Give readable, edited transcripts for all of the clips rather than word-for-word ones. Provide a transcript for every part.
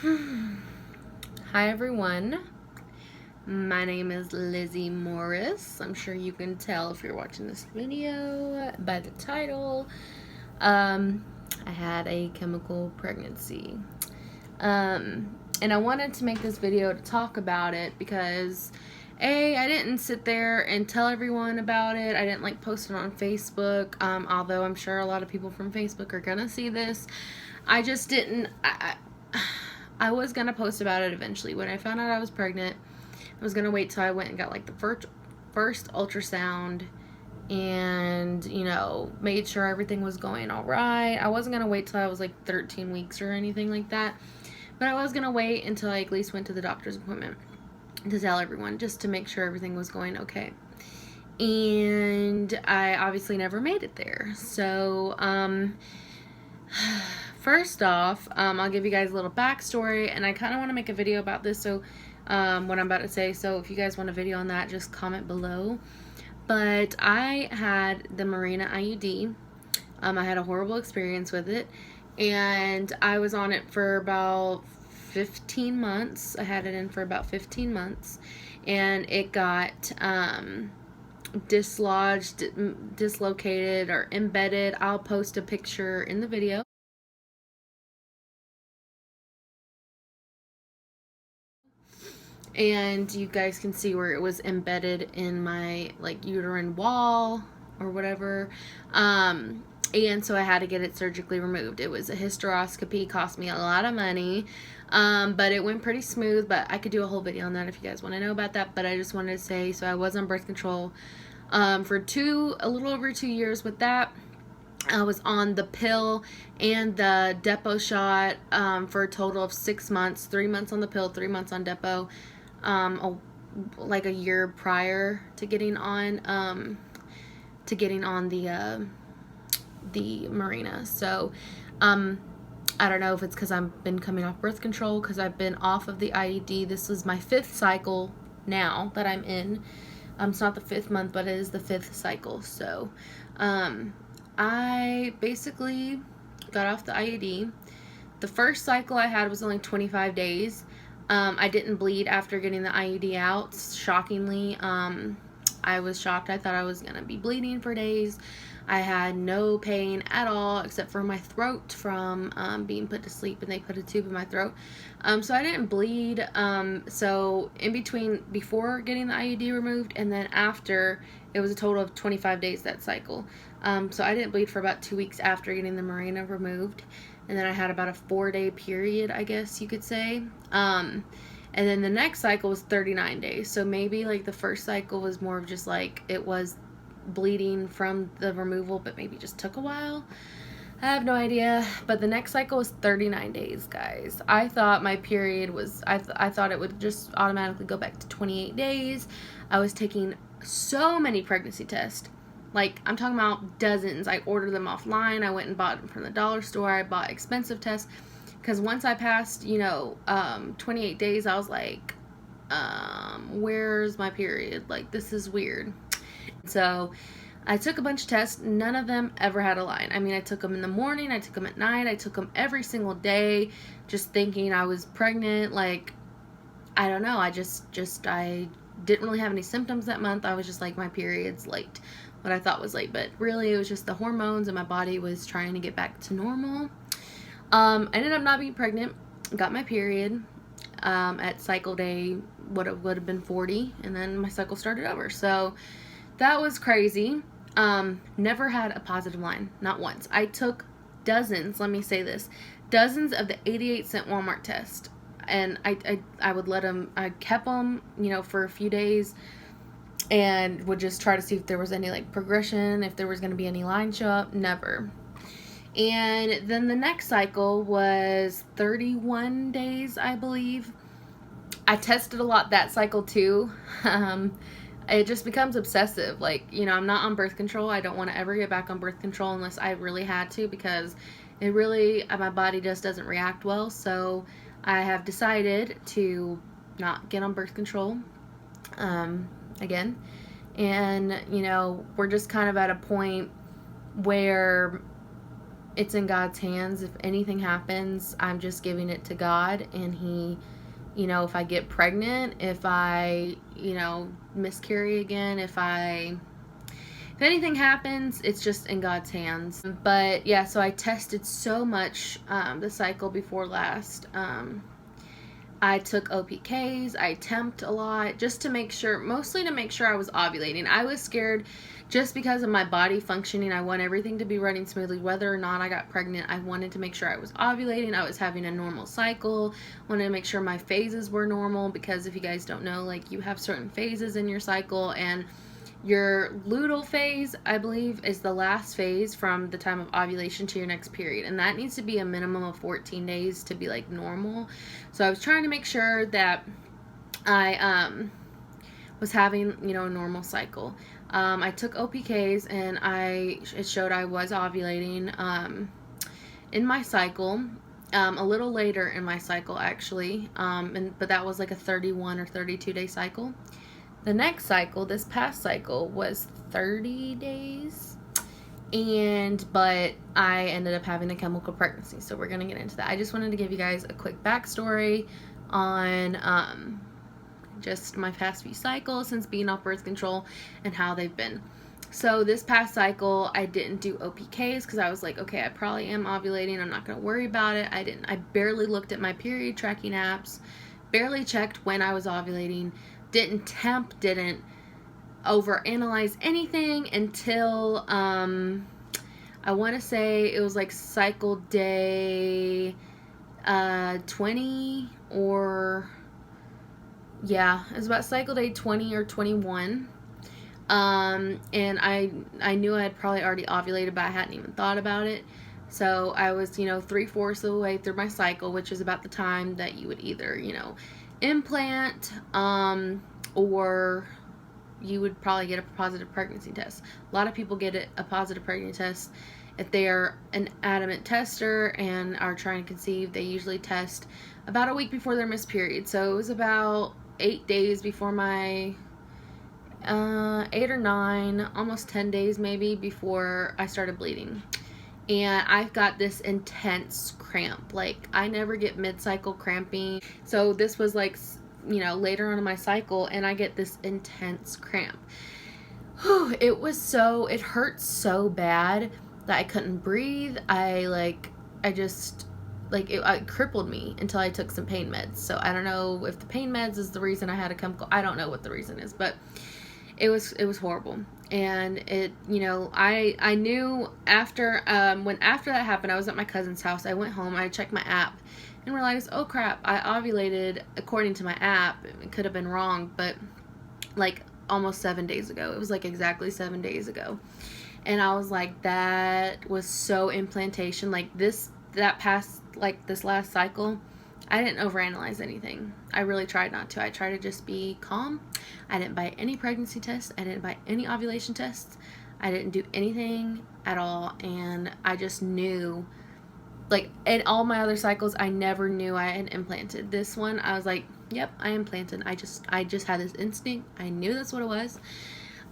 Hi everyone, my name is Lizzie Morris. I'm sure you can tell if you're watching this video by the title. I had a chemical pregnancy. And I wanted to make this video to talk about it because I didn't sit there and tell everyone about it. I didn't post it on Facebook, although I'm sure a lot of people from Facebook are gonna see this. I just didn't. I was gonna post about it eventually. When I found out I was pregnant, I was gonna wait till I went and got the first ultrasound and made sure everything was going all right. I wasn't gonna wait till I was 13 weeks or anything like that, but I was gonna wait until I at least went to the doctor's appointment to tell everyone, just to make sure everything was going okay. And I obviously never made it there. So first off, I'll give you guys a little backstory, and I kind of want to make a video about this, so what I'm about to say, so if you guys want a video on that, just comment below. But I had the Mirena IUD. I had a horrible experience with it, and I was on it for about 15 months. I had it in for about 15 months, and it got dislodged, dislocated, or embedded. I'll post a picture in the video. And you guys can see where it was embedded in my uterine wall or whatever. And so I had to get it surgically removed. It was a hysteroscopy, cost me a lot of money, but it went pretty smooth. But I could do a whole video on that if you guys want to know about that. But I just wanted to say, so I was on birth control for a little over 2 years with that. I was on the pill and the depot shot for a total of 6 months. 3 months on the pill, 3 months on depot. A year prior to getting on the Mirena. So I don't know if it's because I've been coming off birth control, because I've been off of the IUD. This is my 5th cycle now that I'm in. It's not the 5th month, but it is the 5th cycle. So I basically got off the IUD. The first cycle I had was only 25 days. I didn't bleed after getting the IUD out, shockingly. I was shocked. I thought I was going to be bleeding for days. I had no pain at all except for my throat from being put to sleep, and they put a tube in my throat. So I didn't bleed. So in between, before getting the IUD removed and then after, it was a total of 25 days that cycle. So I didn't bleed for about 2 weeks after getting the Mirena removed. And then I had about a 4-day period, I guess you could say. And then the next cycle was 39 days. So maybe the first cycle was more of just it was bleeding from the removal, but maybe just took a while. I have no idea. But the next cycle was 39 days, guys. I thought my period was, I thought it would just automatically go back to 28 days. I was taking so many pregnancy tests. I'm talking about dozens. I ordered them offline. I went and bought them from the dollar store. I bought expensive tests because once I passed, 28 days, I was like, where's my period? This is weird. So I took a bunch of tests. None of them ever had a line. I mean, I took them in the morning. I took them at night. I took them every single day, just thinking I was pregnant. I don't know. I didn't really have any symptoms that month. I was just my period's late. What I thought was late, but really it was just the hormones, and my body was trying to get back to normal. I ended up not being pregnant. Got my period at cycle day, what it would have been 40, and then my cycle started over. So that was crazy. Never had a positive line, not once. I took dozens, let me say this, dozens of the 88-cent Walmart test, and I would let them, I kept them, for a few days, and would just try to see if there was any progression, if there was going to be any line show up. Never. And then the next cycle was 31 days, I believe. I tested a lot that cycle too. It just becomes obsessive. I'm not on birth control. I don't want to ever get back on birth control unless I really had to, because it really, my body just doesn't react well. So I have decided to not get on birth control again. And we're just kind of at a point where it's in God's hands. If anything happens, I'm just giving it to God, and He, you know, if I get pregnant, if I, you know, miscarry again, if anything happens, it's just in God's hands. But yeah, so I tested so much the cycle before last. I took OPKs, I temped a lot just to make sure, mostly to make sure I was ovulating. I was scared just because of my body functioning. I want everything to be running smoothly. Whether or not I got pregnant, I wanted to make sure I was ovulating, I was having a normal cycle, wanted to make sure my phases were normal, because if you guys don't know, like, you have certain phases in your cycle, and your luteal phase, I believe, is the last phase from the time of ovulation to your next period. And that needs to be a minimum of 14 days to be like normal. So I was trying to make sure that I was having, you know, a normal cycle. I took OPKs, and it showed I was ovulating in my cycle. A little later in my cycle, actually. But that was like a 31 or 32 day cycle. The next cycle, this past cycle, was 30 days, but I ended up having a chemical pregnancy, so we're going to get into that. I just wanted to give you guys a quick backstory on just my past few cycles since being off birth control and how they've been. So this past cycle, I didn't do OPKs because I was like, okay, I probably am ovulating, I'm not going to worry about it. I barely looked at my period tracking apps, barely checked when I was ovulating, didn't temp, didn't overanalyze anything until I want to say it was like cycle day 20, or yeah, it was about cycle day 20 or 21. And I knew I had probably already ovulated, but I hadn't even thought about it. So I was, you know, 3/4 of the way through my cycle, which is about the time that you would either, you know, implant, or you would probably get a positive pregnancy test. A lot of people get a positive pregnancy test if they are an adamant tester and are trying to conceive. They usually test about a week before their missed period. So it was about 8 days before my 8 or 9, almost 10 days maybe, before I started bleeding. And I've got this intense cramp. Like, I never get mid-cycle cramping. So this was like, you know, later on in my cycle, and I get this intense cramp. It hurt so bad that I couldn't breathe. It crippled me until I took some pain meds. So I don't know if the pain meds is the reason I had a chemical. I don't know what the reason is, but it was horrible. And it, you know, I knew after that happened, I was at my cousin's house. I went home, I checked my app and realized, oh crap, I ovulated according to my app. It could have been wrong, but like almost 7 days ago. It was like exactly 7 days ago. And I was like, that was so implantation. Like this last cycle, I didn't overanalyze anything. I really tried not to. I tried to just be calm. I didn't buy any pregnancy tests. I didn't buy any ovulation tests. I didn't do anything at all. And I just knew, like, in all my other cycles, I never knew I had implanted. This one, I was like, yep, I implanted. I just had this instinct. I knew that's what it was.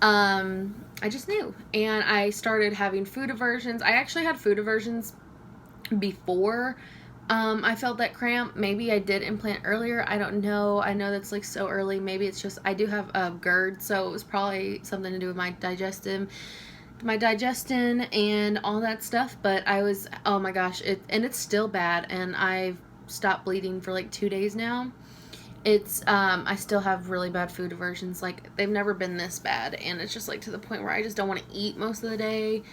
I just knew. And I started having food aversions. I actually had food aversions before I felt that cramp. Maybe I did implant earlier. I don't know. I know that's like so early. Maybe it's just, I do have a GERD, so it was probably something to do with my digestion and all that stuff. But I was, oh my gosh, it's still bad, and I've stopped bleeding for like 2 days now. I still have really bad food aversions. Like, they've never been this bad, and it's just like to the point where I just don't want to eat most of the day.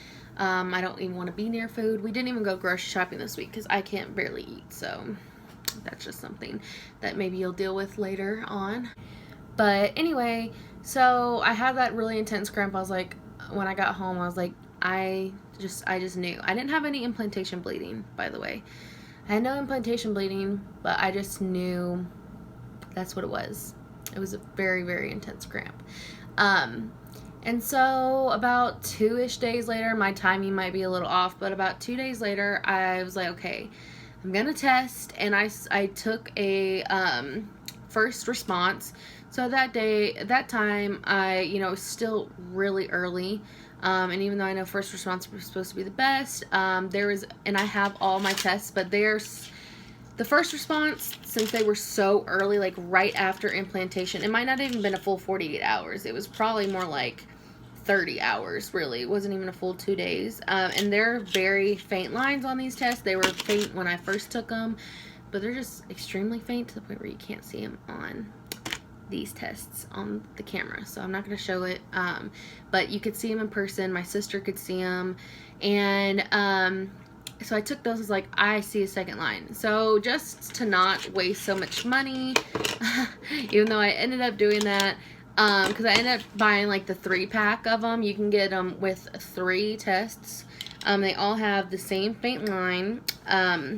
I don't even want to be near food. We didn't even go grocery shopping this week because I can't barely eat. So that's just something that maybe you'll deal with later on. But anyway, so I had that really intense cramp. I was like, when I got home, I was like, I just knew. I didn't have any implantation bleeding, by the way. I had no implantation bleeding, but I just knew that's what it was. It was a very, very intense cramp. And so about 2-ish days later, my timing might be a little off, but about 2 days later, I was like, okay, I'm gonna test. And I took a first response. So that time, it was still really early. And even though I know first response was supposed to be the best, and I have all my tests, but there's the first response, since they were so early, like right after implantation, it might not even been a full 48 hours. It was probably more like 30 hours, really. It wasn't even a full 2 days. And they're very faint lines on these tests. They were faint when I first took them, but they're just extremely faint to the point where you can't see them on these tests on the camera. So I'm not going to show it, but you could see them in person. My sister could see them. And so I took those as like, I see a second line. So just to not waste so much money, even though I ended up doing that, because I ended up buying like the 3-pack of them. You can get them with 3 tests. They all have the same faint line on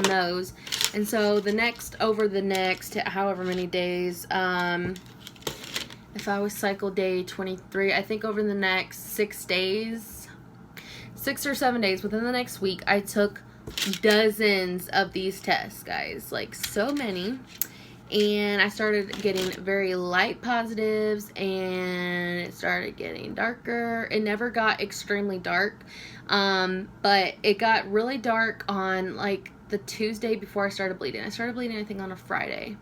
those. And so over the next however many days, if I was cycle day 23, I think over the next 6 days, 6 or 7 days, within the next week, I took dozens of these tests, guys, like so many. And I started getting very light positives, and it started getting darker. It never got extremely dark, but it got really dark on like the Tuesday before I started bleeding. I started bleeding, I think, on a Friday,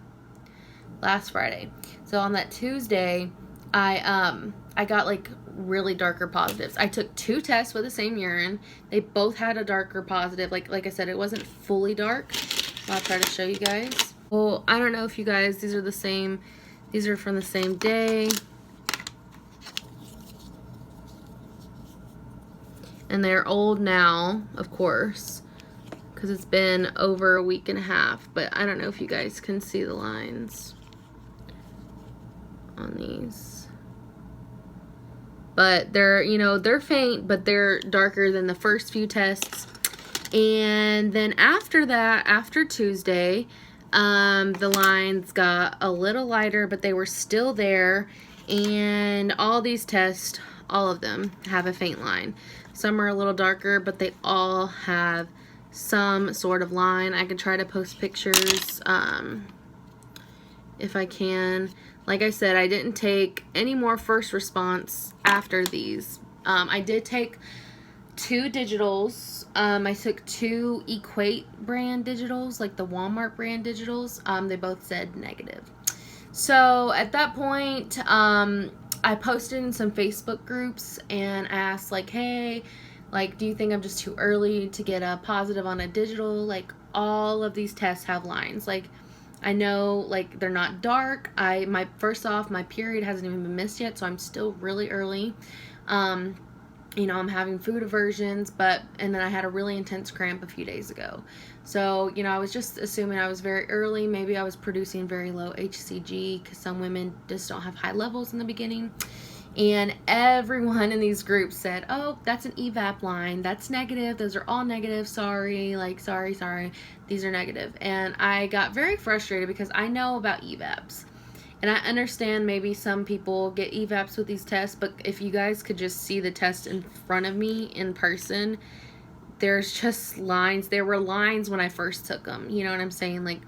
last Friday. So on that Tuesday, I got like really darker positives. I took 2 tests with the same urine. They both had a darker positive. Like I said, it wasn't fully dark. I'll try to show you guys. Well, I don't know if you guys, these are from the same day. And they're old now, of course, because it's been over a week and a half. But I don't know if you guys can see the lines on these. But they're faint, but they're darker than the first few tests. And then after that, after Tuesday, the lines got a little lighter, but they were still there. And all these tests, all of them have a faint line. Some are a little darker, but they all have some sort of line. I can try to post pictures if I can. Like I said, I didn't take any more first response after these. I did take 2 digitals. I took 2 Equate brand digitals, like the Walmart brand digitals. They both said negative. So at that point, I posted in some Facebook groups and asked like, hey, like, do you think I'm just too early to get a positive on a digital? Like, all of these tests have lines. Like, I know, like, they're not dark. First off, my period hasn't even been missed yet, so I'm still really early. I'm having food aversions, and then I had a really intense cramp a few days ago. So, I was just assuming I was very early. Maybe I was producing very low HCG, because some women just don't have high levels in the beginning. And everyone in these groups said, oh, that's an EVAP line. That's negative. Those are all negative. Sorry. Like, sorry. These are negative. And I got very frustrated because I know about EVAPs. And I understand maybe some people get EVAPs with these tests, but if you guys could just see the test in front of me in person, there's just lines. There were lines when I first took them. You know what I'm saying? Like,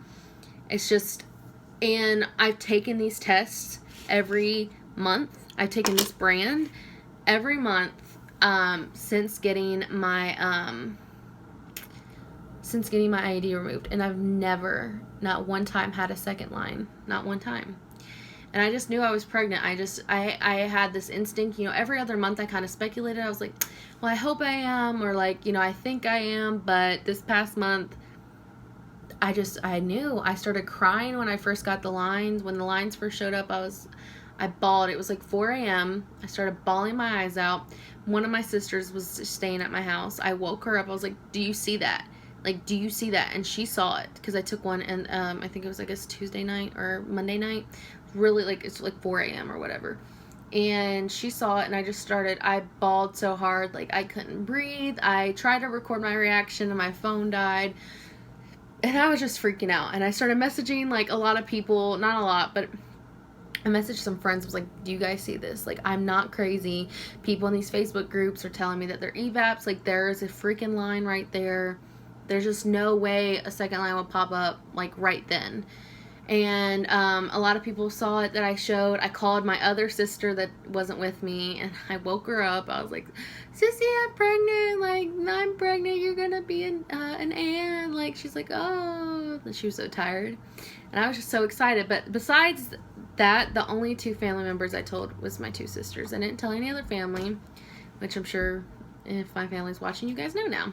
it's just, and I've taken these tests every month. I've taken this brand every month since getting my IUD removed, and I've never, not one time, had a second line. Not one time. And I just knew I was pregnant. I had this instinct, every other month I kind of speculated. I was like, well, I hope I am, or like, I think I am. But this past month, I knew. I started crying when I first got the lines. When the lines first showed up, I bawled. It was like 4 a.m. I started bawling my eyes out. One of my sisters was staying at my house. I woke her up. I was like, do you see that? Like, do you see that? And she saw it, because I took one, and I think it was, I guess, Tuesday night or Monday night. Really, like, it's like 4 a.m. or whatever. And she saw it, and I bawled so hard, like, I couldn't breathe. I tried to record my reaction, and my phone died. And I was just freaking out. And I started messaging, like, a lot of people. Not a lot, but I messaged some friends. I was like, do you guys see this? Like, I'm not crazy. People in these Facebook groups are telling me that they're EVAPs. Like, there's a freaking line right there. There's just no way a second line will pop up, like, right then. And a lot of people saw it that I showed. I called my other sister that wasn't with me, and I woke her up. I was like, "Sissy, I'm pregnant. Like, I'm pregnant. You're gonna be an aunt." Like, she's like, "Oh," and she was so tired, and I was just so excited. But besides that, the only two family members I told was my two sisters. I didn't tell any other family, which I'm sure if my family's watching, you guys know now.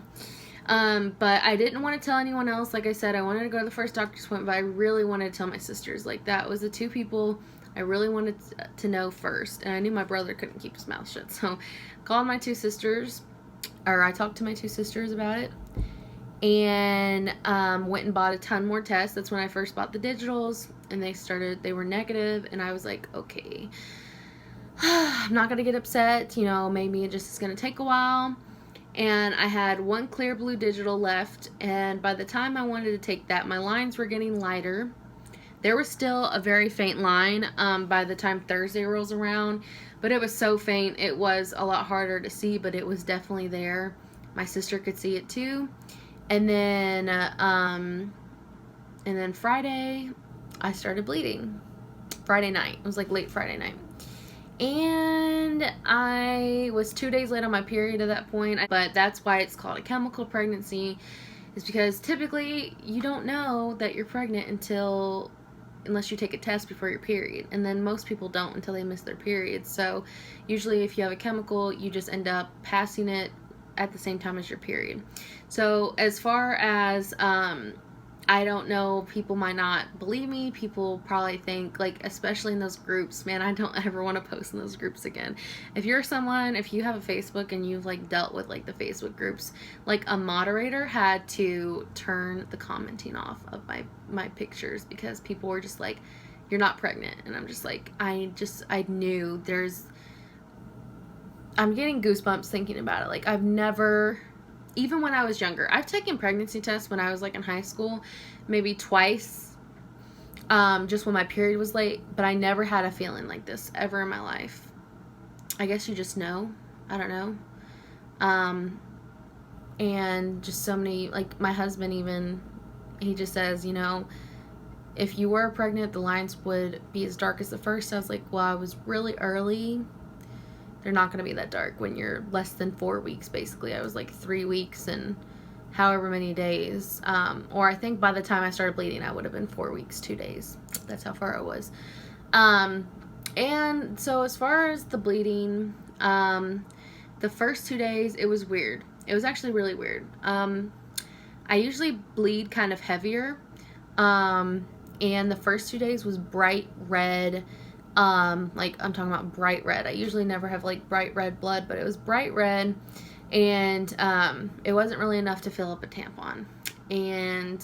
But I didn't want to tell anyone else. Like I said, I wanted to go to the first doctor's appointment, but I really wanted to tell my sisters. Like, that was the two people I really wanted to know first. And I knew my brother couldn't keep his mouth shut. So I called my two sisters, or I talked to my two sisters about it, and went and bought a ton more tests. That's when I first bought the digitals, and they were negative, and I was like, okay, I'm not going to get upset. You know, maybe it just is going to take a while. And I had one clear blue digital left, and by the time I wanted to take that, my lines were getting lighter. There was still a very faint line by the time Thursday rolls around, but it was so faint it was a lot harder to see, but it was definitely there. My sister could see it too. And then Friday I started bleeding. Friday night. It was like late Friday night. And I was 2 days late on my period at that point, but that's why it's called a chemical pregnancy, is because typically you don't know that you're pregnant unless you take a test before your period, and then most people don't until they miss their period. So usually if you have a chemical, you just end up passing it at the same time as your period. So as far as I don't know, people might not believe me. People probably think, like, especially in those groups, man, I don't ever want to post in those groups again. If you have a Facebook and you've, like, dealt with, like, the Facebook groups, like, a moderator had to turn the commenting off of my pictures because people were just like, "You're not pregnant." And I'm just like, I knew I'm getting goosebumps thinking about it. Like, I've never... Even when I was younger, I've taken pregnancy tests when I was like in high school, maybe twice, just when my period was late, but I never had a feeling like this ever in my life. I guess you just know. I don't know. And just so many, like my husband even, he just says, you know, if you were pregnant, the lines would be as dark as the first. I was like, well, I was really early. They're not going to be that dark when you're less than 4 weeks, basically. I was like 3 weeks and however many days. Or I think by the time I started bleeding, I would have been 4 weeks, 2 days. That's how far I was. And so as far as the bleeding, the first 2 days, it was weird. It was actually really weird. I usually bleed kind of heavier. And the first 2 days was bright red. Like I'm talking about bright red. I usually never have like bright red blood, but it was bright red, and it wasn't really enough to fill up a tampon. And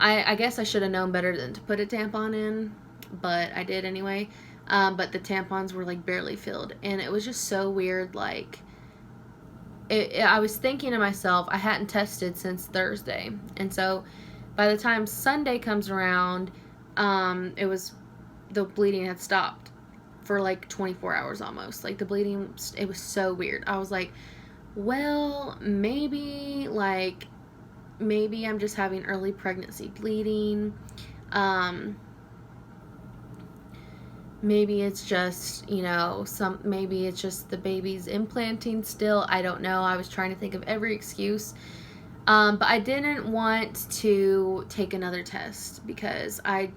I guess I should have known better than to put a tampon in, but I did anyway. But the tampons were like barely filled, and it was just so weird. Like I was thinking to myself, I hadn't tested since Thursday, and so by the time Sunday comes around, the bleeding had stopped for like 24 hours almost. Like the bleeding, it was so weird. I was like, well, maybe I'm just having early pregnancy bleeding. Maybe it's just, you know, maybe it's just the baby's implanting still. I don't know. I was trying to think of every excuse. But I didn't want to take another test because I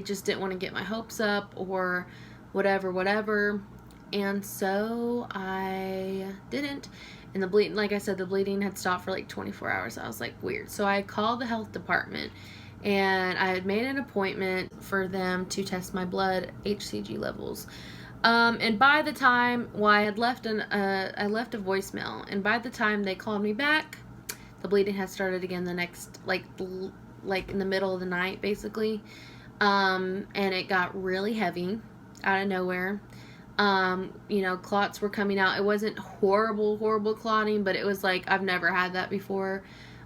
just didn't want to get my hopes up or whatever. And so I didn't. And the bleeding, like I said, the bleeding had stopped for like 24 hours. I was like, weird. So I called the health department, and I had made an appointment for them to test my blood HCG levels. And by the time, I had left I left a voicemail, and by the time they called me back, the bleeding had started again the next, like in the middle of the night, basically. And it got really heavy out of nowhere. You know, clots were coming out. It wasn't horrible clotting, but it was like, I've never had that before.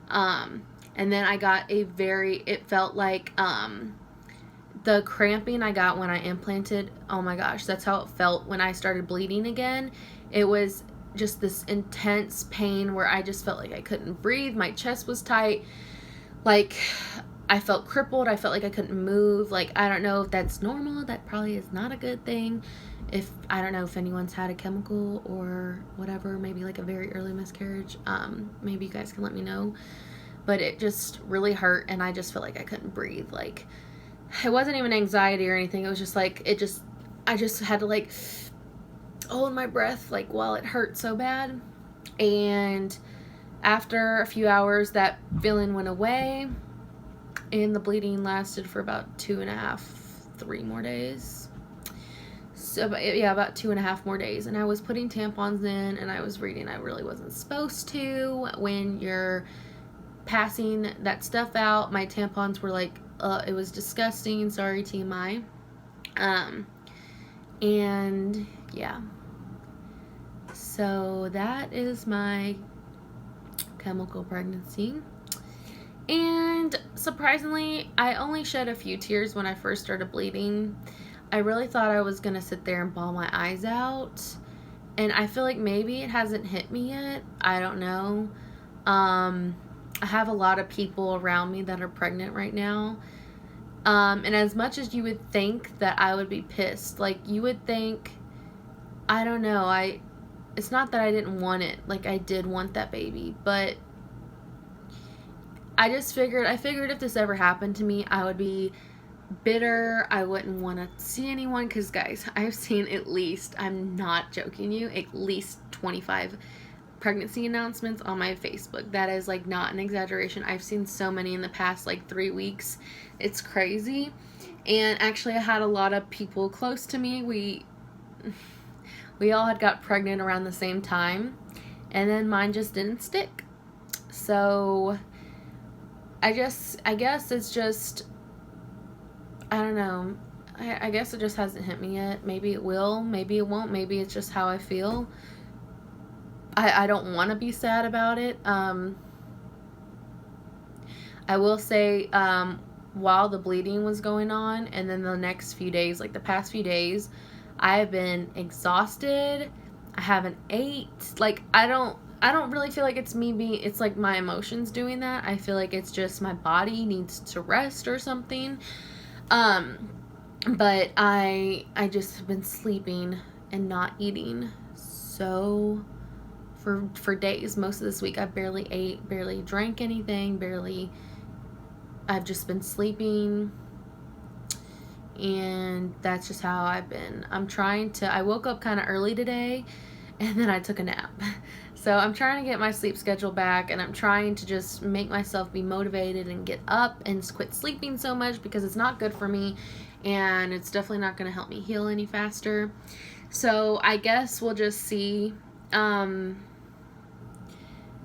And then I got it felt like, the cramping I got when I implanted, oh my gosh, that's how it felt when I started bleeding again. It was just this intense pain where I just felt like I couldn't breathe. My chest was tight. Like, I felt crippled. I felt like I couldn't move. Like, I don't know if that's normal. That probably is not a good thing. If, I don't know if anyone's had a chemical or whatever, maybe like a very early miscarriage. Maybe you guys can let me know. But it just really hurt, and I just felt like I couldn't breathe. Like, it wasn't even anxiety or anything. It was just like, I just had to like hold my breath like while it hurt so bad. And after a few hours, that feeling went away, and the bleeding lasted for about 2.5, 3 more days. So yeah, about 2.5 more days. And I was putting tampons in, and I was reading I really wasn't supposed to. When you're passing that stuff out, my tampons were like, it was disgusting. Sorry, TMI. And yeah. So that is my chemical pregnancy. And surprisingly, I only shed a few tears when I first started bleeding. I really thought I was going to sit there and bawl my eyes out. And I feel like maybe it hasn't hit me yet. I don't know. I have a lot of people around me that are pregnant right now. And as much as you would think that I would be pissed, like you would think, I don't know, it's not that I didn't want it. Like, I did want that baby, but I figured if this ever happened to me, I would be bitter. I wouldn't want to see anyone, because guys, I've seen at least, I'm not joking you, at least 25 pregnancy announcements on my Facebook. That is like not an exaggeration. I've seen so many in the past like 3 weeks. It's crazy. And actually, I had a lot of people close to me. We all had got pregnant around the same time, and then mine just didn't stick. So I guess it's just, I don't know. I guess it just hasn't hit me yet. Maybe it will, maybe it won't, maybe it's just how I feel. I don't want to be sad about it. I will say, while the bleeding was going on, and then the next few days, like the past few days, I have been exhausted. I haven't ate. Like, I don't really feel like it's me it's like my emotions doing that. I feel like it's just my body needs to rest or something. But I just have been sleeping and not eating. So for days, most of this week, I barely ate, barely drank anything, I've just been sleeping, and that's just how I've been. I woke up kind of early today, and then I took a nap. So I'm trying to get my sleep schedule back, and I'm trying to just make myself be motivated and get up and quit sleeping so much, because it's not good for me, and it's definitely not going to help me heal any faster. So I guess we'll just see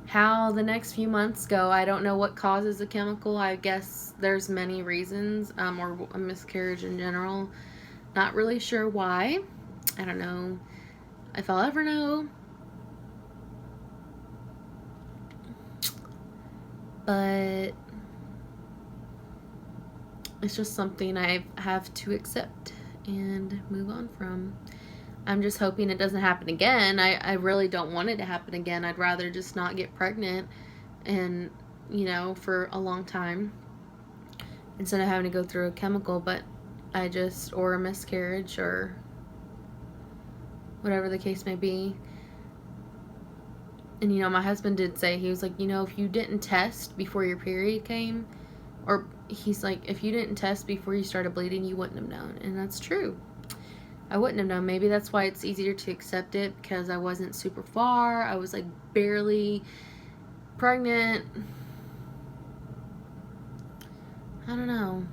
how the next few months go. I don't know what causes a chemical. I guess there's many reasons, or a miscarriage in general. Not really sure why. I don't know if I'll ever know. But it's just something I have to accept and move on from. I'm just hoping it doesn't happen again. I really don't want it to happen again. I'd rather just not get pregnant and, for a long time instead of having to go through a chemical, or a miscarriage, or whatever the case may be. And, my husband did say, he was like, if you didn't test before your period came, or he's like, if you didn't test before you started bleeding, you wouldn't have known. And that's true. I wouldn't have known. Maybe that's why it's easier to accept it, because I wasn't super far. I was like barely pregnant. I don't know.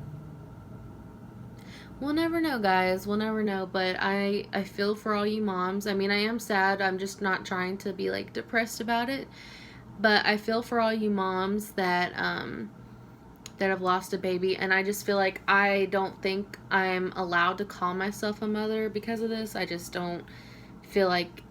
We'll never know, guys. We'll never know. But I feel for all you moms. I mean, I am sad. I'm just not trying to be like depressed about it. But I feel for all you moms that have lost a baby, and I just feel like I don't think I'm allowed to call myself a mother because of this. I just don't feel like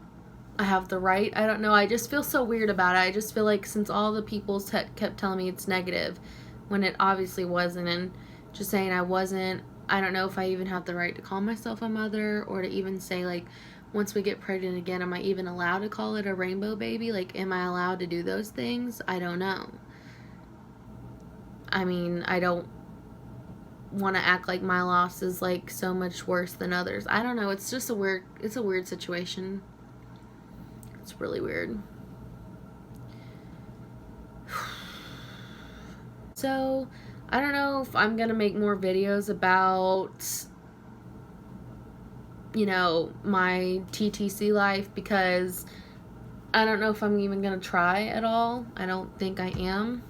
I have the right. I don't know. I just feel so weird about it. I just feel like since all the people kept telling me it's negative when it obviously wasn't, and just saying I wasn't, I don't know if I even have the right to call myself a mother, or to even say, like, once we get pregnant again, am I even allowed to call it a rainbow baby? Like, am I allowed to do those things? I don't know. I mean, I don't want to act like my loss is like so much worse than others. I don't know. It's just a weird situation. It's really weird. So, I don't know if I'm going to make more videos about, you know, my TTC life, because I don't know if I'm even going to try at all. I don't think I am.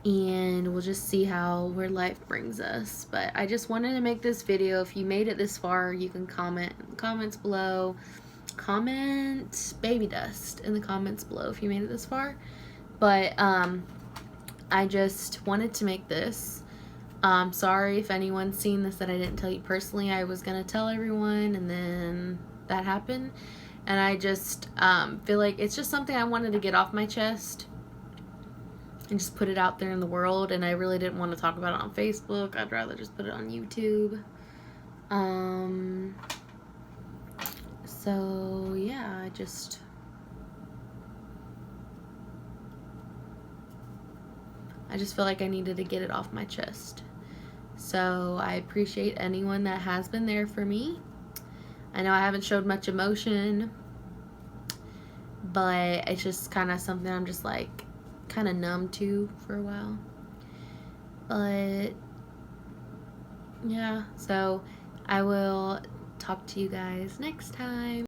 And we'll just see where life brings us. But I just wanted to make this video. If you made it this far, you can comment in the comments below. Comment baby dust in the comments below if you made it this far. But I just wanted to make this. Sorry if anyone's seen this that I didn't tell you personally. I was gonna tell everyone, and then that happened. And I just feel like it's just something I wanted to get off my chest and just put it out there in the world. And I really didn't want to talk about it on Facebook. I'd rather just put it on YouTube. So yeah, I just feel like I needed to get it off my chest. So I appreciate anyone that has been there for me. I know I haven't showed much emotion, but it's just kind of something I'm just like kind of numb to for a while. But yeah, so I will talk to you guys next time.